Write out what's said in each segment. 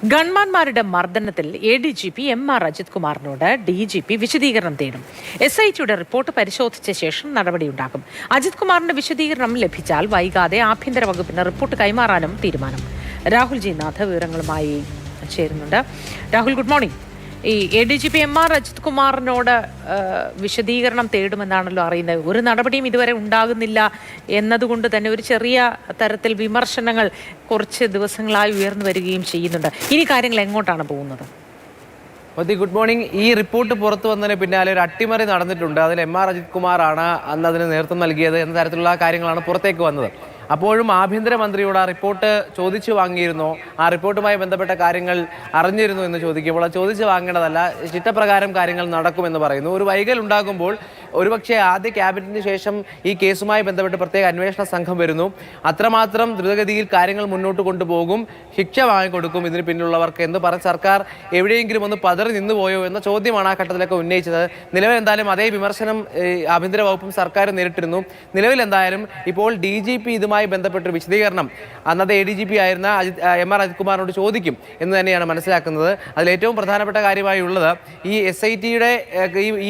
ഗൺമാന്മാരുടെ മർദ്ദനത്തിൽ ADGP MR Ajith കുമാറിനോട് DGP വിശദീകരണം തേടും. SITയുടെ report പരിശോധിച്ച ശേഷം നടപടിയുണ്ടാകും. അജിത് കുമാറിന്റെ വിശദീകരണം ലഭിച്ചാൽ വൈകാതെ ആഭ്യന്തര വകുപ്പിന് റിപ്പോർട്ട് കൈമാറാനും തീരുമാനം. രാഹുൽ ജി നാഥ് വിവരങ്ങളുമായി ചേരുന്നുണ്ട്. Rahul, good morning. ഈ ADGP MR അജിത് കുമാറിനോട് വിശദീകരണം തേടുമെന്നാണല്ലോ അറിയുന്നത്. ഒരു നടപടിയും ഇതുവരെ ഉണ്ടാകുന്നില്ല എന്നതുകൊണ്ട് തന്നെ ഒരു ചെറിയ തരത്തിൽ വിമർശനങ്ങൾ കുറച്ച് ദിവസങ്ങളായി ഉയർന്നു വരികയും ചെയ്യുന്നുണ്ട്. ഇനി കാര്യങ്ങൾ എങ്ങോട്ടാണ് പോകുന്നത്? Good morning. ഈ റിപ്പോർട്ട് പുറത്തു വന്നതിന് പിന്നാലെ ഒരു അട്ടിമറി നടന്നിട്ടുണ്ട്. അതിൽ MR അജിത് കുമാറാണ് അന്ന് അതിന് നേതൃത്വം നൽകിയത് എന്ന തരത്തിലുള്ള കാര്യങ്ങളാണ് പുറത്തേക്ക് വന്നത്. അപ്പോഴും ആഭ്യന്തരമന്ത്രിയോട് ആ റിപ്പോർട്ട് ചോദിച്ചു വാങ്ങിയിരുന്നോ, ആ റിപ്പോർട്ടുമായി ബന്ധപ്പെട്ട കാര്യങ്ങൾ അറിഞ്ഞിരുന്നു എന്ന് ചോദിക്കുമ്പോൾ അത് ചോദിച്ചു വാങ്ങേണ്ടതല്ല, ചിട്ടപ്രകാരം കാര്യങ്ങൾ നടക്കുമെന്ന് പറയുന്നു. ഒരു വൈകൽ ഉണ്ടാകുമ്പോൾ ഒരുപക്ഷെ ആദ്യ ക്യാബിനറ്റിന് ശേഷം ഈ കേസുമായി ബന്ധപ്പെട്ട് പ്രത്യേക അന്വേഷണ സംഘം വരുന്നു. അത്രമാത്രം ദ്രുതഗതിയിൽ കാര്യങ്ങൾ മുന്നോട്ട് കൊണ്ടുപോകും, ശിക്ഷ വാങ്ങിക്കൊടുക്കും ഇതിന് പിന്നിലുള്ളവർക്ക് എന്ന് പറഞ്ഞ് സർക്കാർ എവിടെയെങ്കിലും ഒന്ന് പതറി നിന്നുപോയോ എന്ന ചോദ്യമാണ് ആ ഘട്ടത്തിലൊക്കെ ഉന്നയിച്ചത്. നിലവിൽ എന്തായാലും അതേ വിമർശനം ആഭ്യന്തര വകുപ്പും സർക്കാരും നേരിട്ടിരുന്നു. നിലവിൽ എന്തായാലും ഇപ്പോൾ DGP ഇതുമായി ബന്ധപ്പെട്ടൊരു വിശദീകരണം അന്നത്തെ ADGP ആയിരുന്ന MR അജിത് കുമാറിനോട് ചോദിക്കും എന്ന് തന്നെയാണ് മനസ്സിലാക്കുന്നത്. അതിലേറ്റവും പ്രധാനപ്പെട്ട കാര്യമായി ഉള്ളത് ഈ SITയുടെ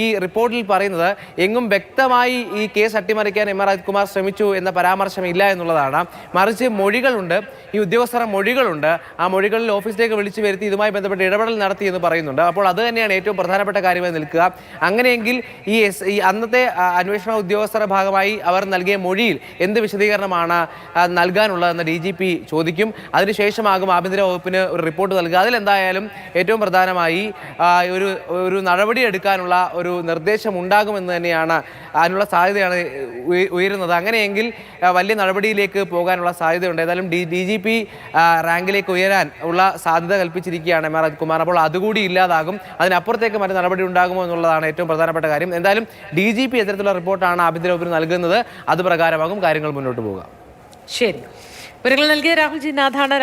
ഈ റിപ്പോർട്ടിൽ പറയുന്നത് എങ്ങും വ്യക്തമായി ഈ കേസ് അട്ടിമറിക്കാൻ MR അജിത് കുമാർ ശ്രമിച്ചു എന്ന പരാമർശം ഇല്ല എന്നുള്ളതാണ്. മറിച്ച് മൊഴികളുണ്ട്, ഈ ഉദ്യോഗസ്ഥരുടെ മൊഴികളുണ്ട്. ആ മൊഴികളിൽ ഓഫീസിലേക്ക് വിളിച്ചു വരുത്തി ഇതുമായി ബന്ധപ്പെട്ട് ഇടപെടൽ നടത്തി എന്ന് പറയുന്നുണ്ട്. അപ്പോൾ അത് തന്നെയാണ് ഏറ്റവും പ്രധാനപ്പെട്ട കാര്യമായി നിൽക്കുക. അങ്ങനെയെങ്കിൽ ഈ അന്നത്തെ അന്വേഷണ ഉദ്യോഗസ്ഥരുടെ ഭാഗമായി അവർ നൽകിയ മൊഴിയിൽ എന്ത് വിശദീകരണമാണ് നൽകാനുള്ളതെന്ന് DGP ചോദിക്കും. അതിനുശേഷമാകും ആഭ്യന്തര വകുപ്പിന് ഒരു റിപ്പോർട്ട് നൽകുക. അതിലെന്തായാലും ഏറ്റവും പ്രധാനമായി ഒരു നടപടി എടുക്കാനുള്ള ഒരു നിർദ്ദേശം ഉണ്ടാകുമെന്ന് തന്നെയാണ്, അതിനുള്ള സാധ്യതയാണ് ഉയരുന്നത്. അങ്ങനെയെങ്കിൽ വലിയ നടപടിയിലേക്ക് പോകാനുള്ള സാധ്യതയുണ്ട്. ഏതായാലും DGP റാങ്കിലേക്ക് ഉയരാൻ ഉള്ള സാധ്യത കൽപ്പിച്ചിരിക്കുകയാണ് MR അജിത് കുമാർ. അപ്പോൾ അതുകൂടി ഇല്ലാതാകും. അതിനപ്പുറത്തേക്ക് മറ്റു നടപടി ഉണ്ടാകുമോ എന്നുള്ളതാണ് ഏറ്റവും പ്രധാനപ്പെട്ട കാര്യം. എന്തായാലും DGP എത്തരത്തിലുള്ള റിപ്പോർട്ടാണ് ആഭ്യന്തര വകുപ്പിന് നൽകുന്നത്. അത് പ്രകാരമാകും കാര്യങ്ങൾ മുന്നോട്ട് പോവുക. ശരി, വിവരങ്ങൾ നൽകിയ രാഹുൽ ജി നാഥാണ്.